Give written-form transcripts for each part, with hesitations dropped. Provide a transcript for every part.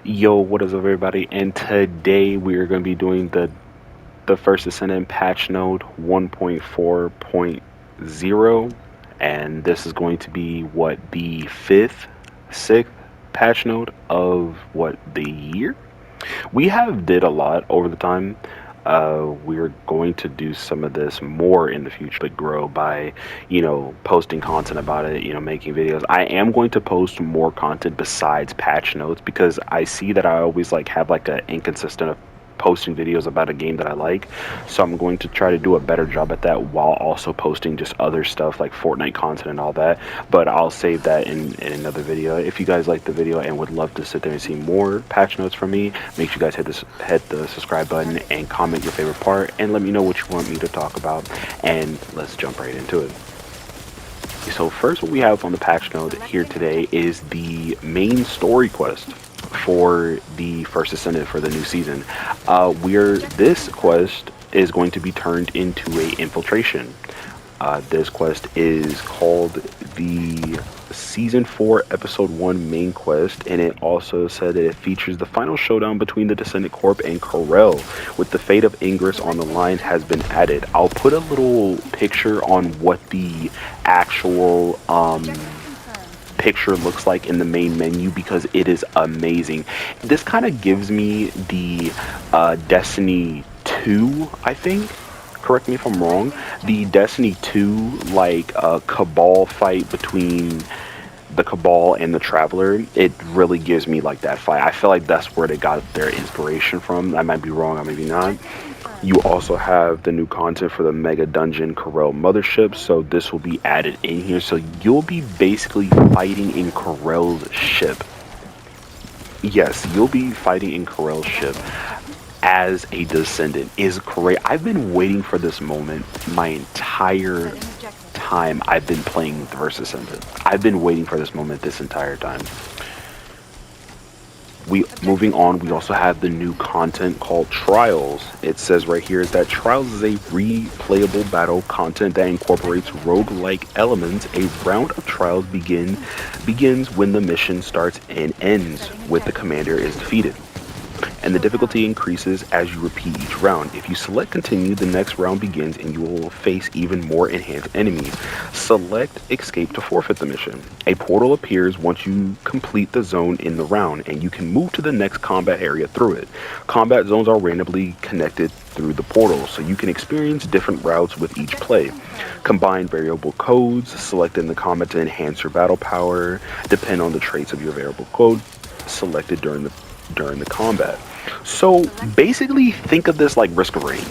Yo, what is up, everybody? And today we are going to be doing the first Descendant patch node 1.4.0, and this is going to be what the sixth patch node of what the year. We have did a lot over the time. We're going to do some of this more in the future, but grow by, posting content about it, making videos. I am going to post more content besides patch notes because I see that I always like have like an inconsistent of posting videos about a game that I like. So I'm going to try to do a better job at that while also posting just other stuff like Fortnite content and all that. But I'll save that in another video. If you guys like the video and would love to sit there and see more patch notes from me, make sure you guys hit the subscribe button and comment your favorite part and let me know what you want me to talk about. And let's jump right into it. So first, what we have on the patch note here today is the main story quest for the first Descendant for the new season. This quest is going to be turned into a infiltration. This quest is called the Season 4 Episode 1 main quest, and it also said that it features the final showdown between the Descendant Corp and Corel, with the fate of Ingress on the line has been added. I'll put a little picture on what the actual picture looks like in the main menu because it is amazing. This kind of gives me the Destiny 2, I think. Correct me if I'm wrong. The Destiny 2 like Cabal fight between the Cabal and the Traveler, it really gives me like that fight. I feel like that's where they got their inspiration from. I might be wrong, I maybe not. You also have the new content for the Mega Dungeon Corel Mothership, so this will be added in here. So you'll be basically fighting in Corel's ship. Yes, you'll be fighting in Corel's ship as a Descendant. Is great. I've been waiting for this moment my entire time I've been playing the Versus Descendant. I've been waiting for this moment this entire time. Moving on, we also have the new content called Trials. It says right here that Trials is a replayable battle content that incorporates roguelike elements. A round of Trials begins when the mission starts and ends with the commander is defeated, and the difficulty increases as you repeat each round. If you select continue, the next round begins and you will face even more enhanced enemies. Select escape to forfeit the mission. A portal appears once you complete the zone in the round, and you can move to the next combat area through it. Combat zones are randomly connected through the portal, so you can experience different routes with each play. Combine variable codes selected in the combat to enhance your battle power. Depend on the traits of your variable code selected during the combat. So basically think of this like Risk of Rain.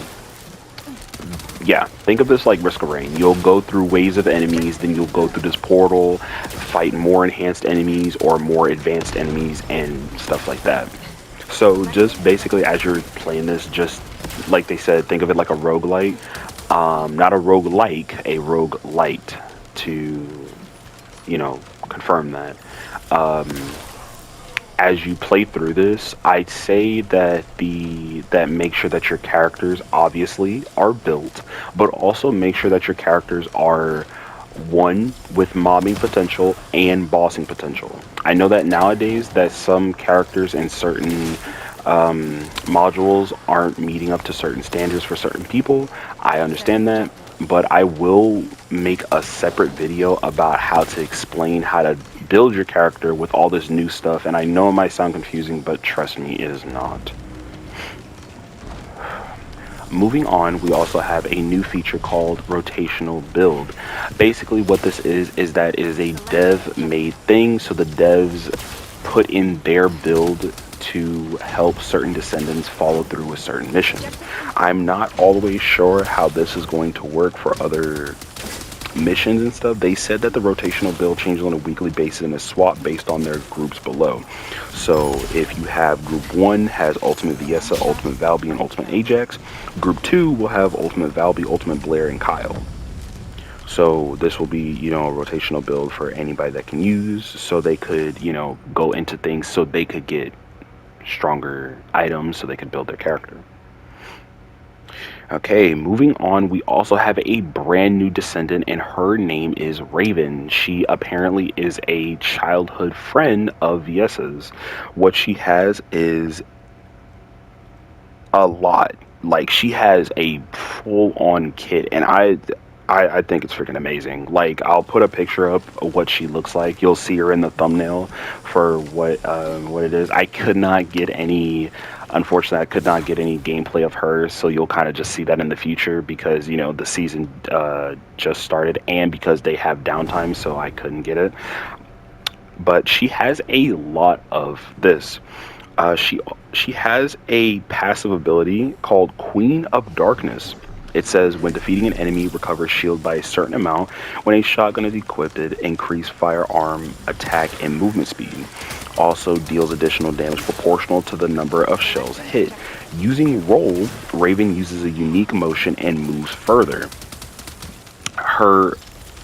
Yeah, think of this like Risk of Rain. You'll go through waves of enemies, then you'll go through this portal, fight more enhanced enemies or more advanced enemies and stuff like that. So just basically as you're playing this, just like they said, think of it like a roguelite. Not a roguelike, a roguelite, to, confirm that. As you play through this, I'd say that make sure that your characters obviously are built, but also make sure that your characters are one with mobbing potential and bossing potential. I know that nowadays that some characters in certain modules aren't meeting up to certain standards for certain people. I understand that, but I will make a separate video about how to explain how to build your character with all this new stuff. And I know it might sound confusing, but trust me, it is not. Moving on, we also have a new feature called rotational build. Basically what this is that it is a dev made thing, so the devs put in their build to help certain Descendants follow through with certain missions. I'm not always sure how this is going to work for other missions and stuff. They said that the rotational build changes on a weekly basis and is swapped based on their groups below. So if you have group 1 has Ultimate Viessa, Ultimate Valby, and Ultimate Ajax, group 2 will have Ultimate Valby, Ultimate Blair, and Kyle. So this will be, a rotational build for anybody that can use, so they could, go into things so they could get stronger items so they could build their character. Okay, moving on, we also have a brand new descendant, and her name is Raven. She apparently is a childhood friend of Yessa's. What she has is a lot. Like she has a full on kit, and I think it's freaking amazing. Like I'll put a picture up of what she looks like. You'll see her in the thumbnail for what it is. I could not get any. Unfortunately, I could not get any gameplay of her, so you'll kind of just see that in the future because the season just started, and because they have downtime, so I couldn't get it. But she has a lot of this. She has a passive ability called Queen of Darkness. It says when defeating an enemy, recover shield by a certain amount. When a shotgun is equipped, increase firearm attack and movement speed. Also deals additional damage proportional to the number of shells hit. Using roll, Raven uses a unique motion and moves further. Her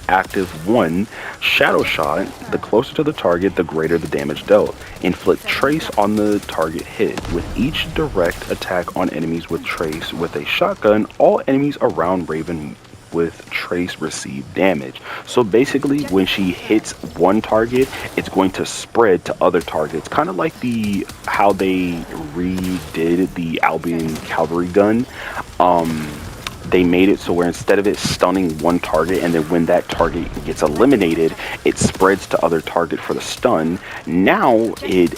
active 1 shadow shot, the closer to the target the greater the damage dealt. Inflict trace on the target hit. With each direct attack on enemies with trace with a shotgun, all enemies around Raven with trace receive damage. So basically when she hits one target, it's going to spread to other targets, kind of like the how they redid the Albion cavalry gun. They made it so where instead of it stunning one target and then when that target gets eliminated, it spreads to other target for the stun. Now it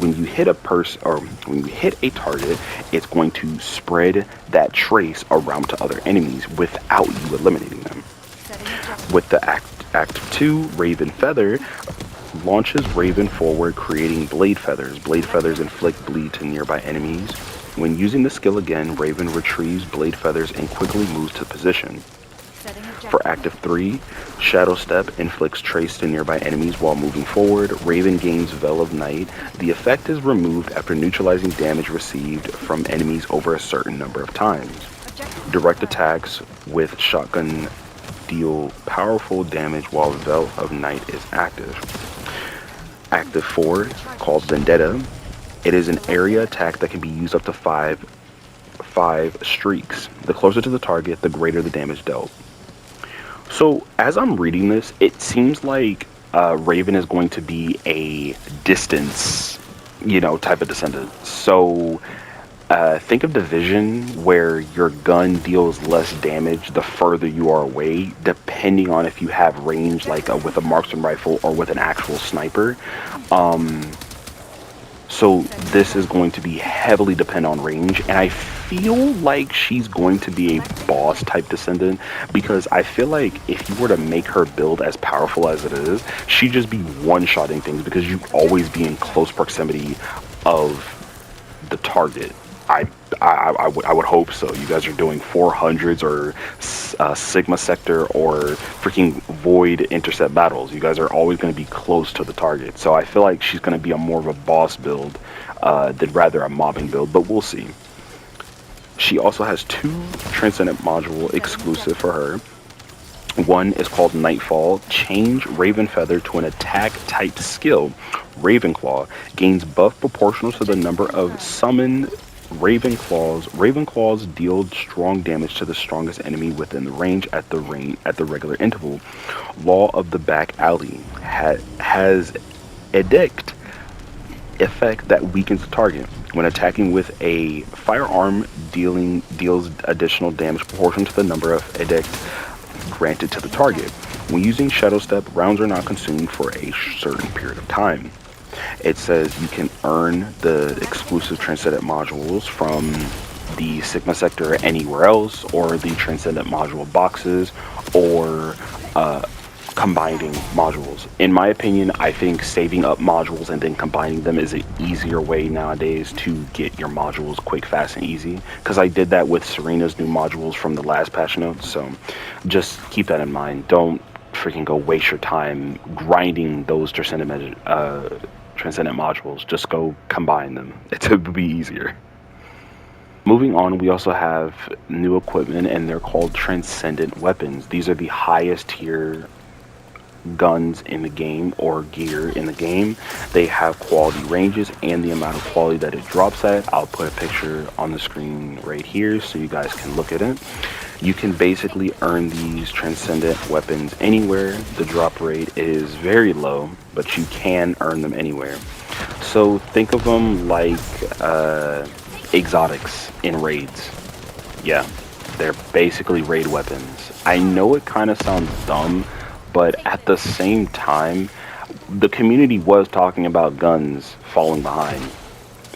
when you hit a person or when you hit a target, it's going to spread that trace around to other enemies without you eliminating them. With the act 2 Raven Feather launches Raven forward, creating blade feathers. Blade feathers inflict bleed to nearby enemies. When using the skill again, Raven retrieves blade feathers and quickly moves to position. For active 3, Shadow Step inflicts trace to nearby enemies while moving forward. Raven gains Veil of Night. The effect is removed after neutralizing damage received from enemies over a certain number of times. Direct attacks with shotgun deal powerful damage while Veil of Night is active. Active 4, called Vendetta. It is an area attack that can be used up to five streaks. The closer to the target, the greater the damage dealt. So as I'm reading this, it seems like Raven is going to be a distance, type of descendant. So think of Division, where your gun deals less damage the further you are away, depending on if you have range, like with a marksman rifle or with an actual sniper. So this is going to be heavily dependent on range, and I feel like she's going to be a boss type descendant because I feel like if you were to make her build as powerful as it is, she'd just be one-shotting things because you'd always be in close proximity of the target. I would hope so. You guys are doing 400s or Sigma Sector or freaking Void Intercept battles. You guys are always going to be close to the target. So I feel like she's going to be a more of a boss build than rather a mobbing build, but we'll see. She also has 2 Transcendent module exclusive for her. One is called Nightfall. Change Raven Feather to an attack type skill. Ravenclaw gains buff proportional to the number of summoned Ravenclaws. Ravenclaws deal strong damage to the strongest enemy within the range at the regular interval. Law of the Back Alley has edict effect that weakens the target. When attacking with a firearm, deals additional damage proportional to the number of edict granted to the target. When using Shadow Step, rounds are not consumed for a certain period of time. It says you can earn the exclusive Transcendent modules from the Sigma Sector or anywhere else, or the Transcendent module boxes, or combining modules. In my opinion, I think saving up modules and then combining them is an easier way nowadays to get your modules quick, fast, and easy. Because I did that with Serena's new modules from the last patch notes, so just keep that in mind. Don't freaking go waste your time grinding those Transcendent modules. Just go combine them. It would be easier. Moving on, we also have new equipment, and they're called Transcendent weapons. These are the highest tier guns in the game or gear in the game, they have quality ranges and the amount of quality that it drops at. I'll put a picture on the screen right here so you guys can look at it. You can basically earn these transcendent weapons anywhere. The drop rate is very low, but you can earn them anywhere. So think of them like exotics in raids. Yeah, they're basically raid weapons. I know it kind of sounds dumb, but at the same time, the community was talking about guns falling behind.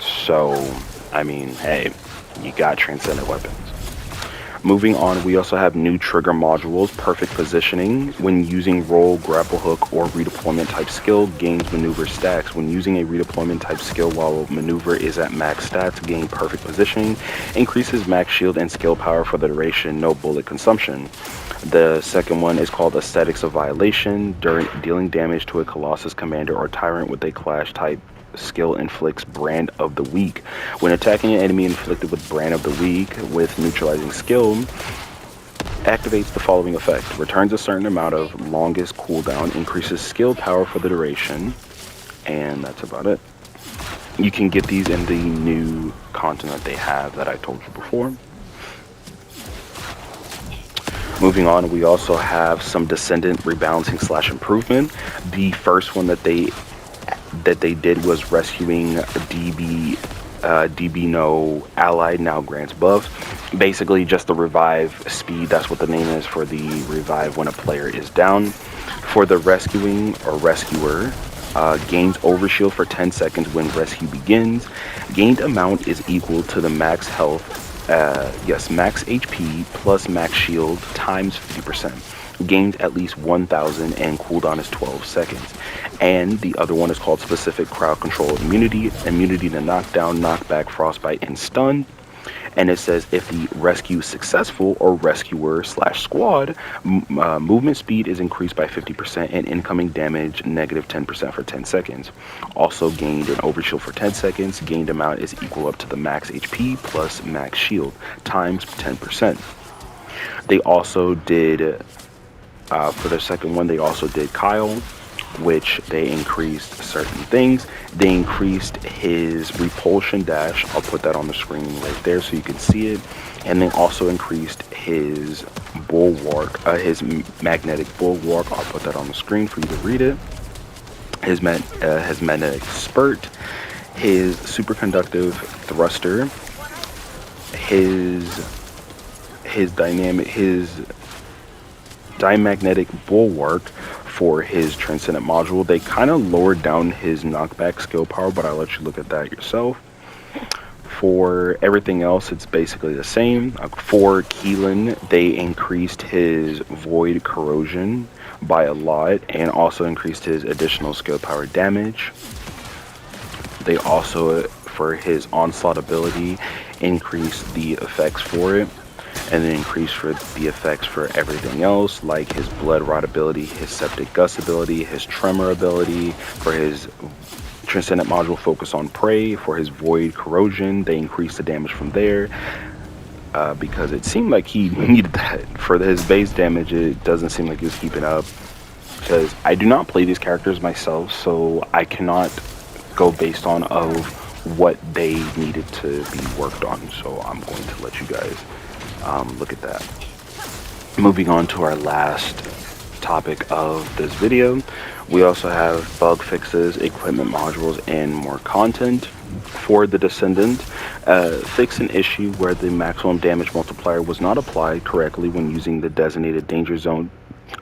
So, I mean, hey, you got transcendent weapons. Moving on, we also have new trigger modules. Perfect positioning. When using roll, grapple hook, or redeployment type skill, gains maneuver stacks. When using a redeployment type skill while maneuver is at max stats, gain perfect positioning. Increases max shield and skill power for the duration, no bullet consumption. The second one is called Aesthetics of Violation. During dealing damage to a Colossus commander or tyrant with a clash type skill, inflicts Brand of the Weak. When attacking an enemy inflicted with Brand of the Weak with neutralizing skill, activates the following effect. Returns a certain amount of longest cooldown, increases skill power for the duration, and that's about it. You can get these in the new content that they have that I told you before. Moving on, we also have some Descendant rebalancing slash improvement. The first one that they did was rescuing DB no allied now grants buff. Basically just the revive speed, that's what the name is for the revive when a player is down. For the rescuing or rescuer, gains overshield for 10 seconds when rescue begins. Gained amount is equal to the max health, max HP plus max shield times 50%. Gained at least 1,000 and cooldown is 12 seconds. And the other one is called Specific Crowd Control Immunity. Immunity to knockdown, knockback, frostbite, and stun. And it says if the rescue is successful or rescuer slash squad, movement speed is increased by 50% and incoming damage negative 10% for 10 seconds. Also gained an overshield for 10 seconds. Gained amount is equal up to the max HP plus max shield times 10%. They also did, for the second one, they also did Kyle, which they increased certain things. They increased his repulsion dash. I'll put that on the screen right there so you can see it. And they also increased his bulwark, his magnetic bulwark. I'll put that on the screen for you to read it. His magnetic spurt, his superconductive thruster, his diamagnetic bulwark for his transcendent module. They kind of lowered down his knockback skill power, but I'll let you look at that yourself. For everything else, it's basically the same. For Keelan, they increased his void corrosion by a lot and also increased his additional skill power damage. They also, for his onslaught ability, increased the effects for it, and then increase for the effects for everything else, like his blood rot ability, his septic gust ability, his tremor ability. For his transcendent module, focus on prey. For his void corrosion, they increased the damage from there because it seemed like he needed that. For his base damage, it doesn't seem like he was keeping up, because I do not play these characters myself, so I cannot go based on of what they needed to be worked on. So I'm going to let you guys look at that. Moving on to our last topic of this video, we also have bug fixes, equipment modules, and more content. For the Descendant, fix an issue where the maximum damage multiplier was not applied correctly when using the designated danger zone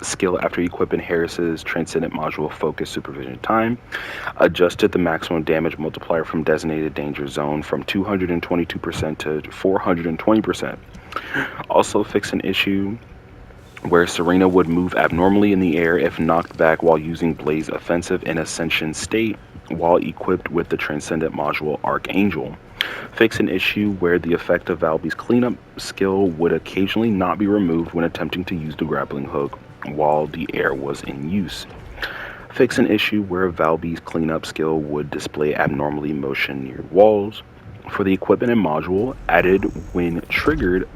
skill after equipping Harris's transcendent module focus supervision time. Adjusted the maximum damage multiplier from designated danger zone from 222% to 420%. Also fix an issue where Serena would move abnormally in the air if knocked back while using Blaze Offensive in Ascension state while equipped with the Transcendent module Archangel. Fix an issue where the effect of Valby's cleanup skill would occasionally not be removed when attempting to use the grappling hook while the air was in use. Fix an issue where Valby's cleanup skill would display abnormally motion near walls. For the equipment and module, added when triggered,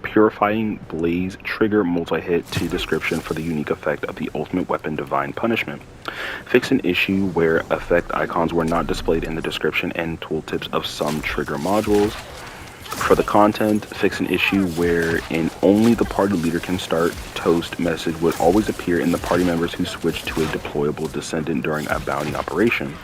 Purifying Blaze trigger multi-hit to description for the unique effect of the ultimate weapon Divine Punishment. Fix an issue where effect icons were not displayed in the description and tooltips of some trigger modules. For the content, fix an issue wherein only the party leader can start toast message would always appear in the party members who switched to a deployable Descendant during a bounty operation.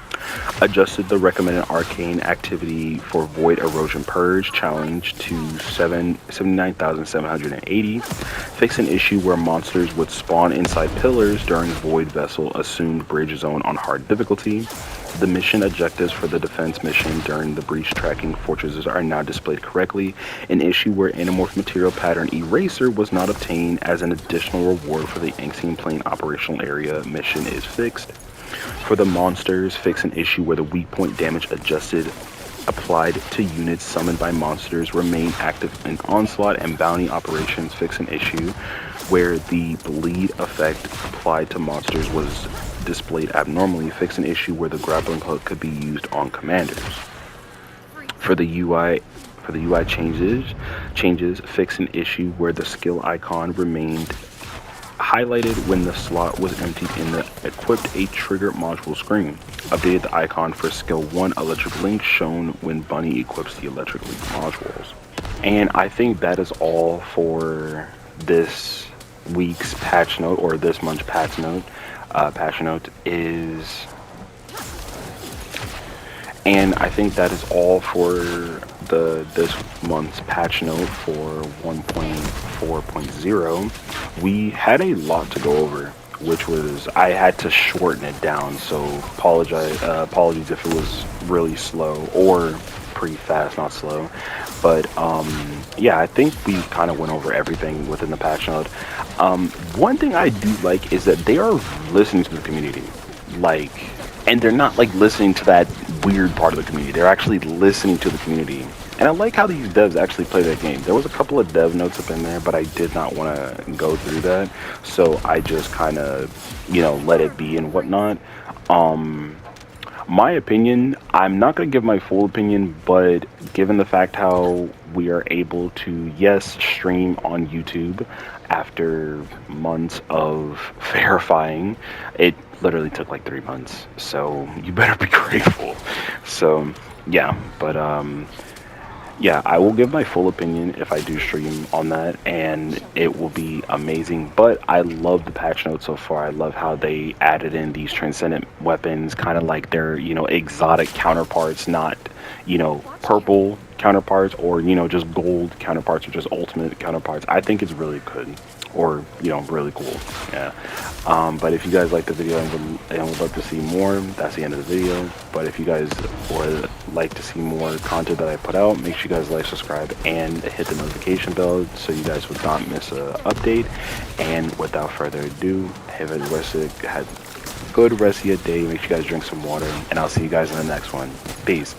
Adjusted the recommended arcane activity for Void Erosion Purge challenge to 79,780. Fix an issue where monsters would spawn inside pillars during Void Vessel assumed bridge zone on hard difficulty. The mission objectives for the defense mission during the breach tracking fortresses are now displayed correctly. An issue where Anamorph Material Pattern Eraser was not obtained as an additional reward for the Ancient Plane operational area mission is fixed. For the monsters, fix an issue where the weak point damage adjusted applied to units summoned by monsters remain active in Onslaught and Bounty operations. Fix an issue where the bleed effect applied to monsters was displayed abnormally. Fix an issue where the grappling hook could be used on commanders. For the UI changes, fix an issue where the skill icon remained highlighted when the slot was emptied in the equipped a trigger module screen. Updated the icon for skill 1 electric link shown when Bunny equips the electric link modules. And I think that is all for this week's patch note, or this month's patch note. And I think that is all for this month's patch note for 1.4.0. We had a lot to go over, which was, I had to shorten it down, so apologies if it was really slow, or pretty fast, not slow. But yeah, I think we kind of went over everything within the patch note. One thing I do like is that they are listening to the community, and they're not like listening to that weird part of the community. They're actually listening to the community. And I like how these devs actually play that game. There was a couple of dev notes up in there, but I did not want to go through that. So I just kind of, let it be and whatnot. My opinion, I'm not going to give my full opinion, but given the fact how we are able to, yes, stream on YouTube after months of verifying, it literally took like 3 months. So you better be grateful. So yeah, but yeah, I will give my full opinion if I do stream on that, and it will be amazing. But I love the patch notes so far. I love how they added in these transcendent weapons, kind of like their, exotic counterparts, not, purple counterparts, or, just gold counterparts, or just ultimate counterparts. I think it's really good, or, really cool. Yeah. But if you guys like the video and would love to see more, that's the end of the video. But if you guys would like to see more content that I put out, make sure you guys like, subscribe, and hit the notification bell so you guys would not miss an update. And without further ado, have a good rest of your day. Make sure you guys drink some water, and I'll see you guys in the next one. Peace.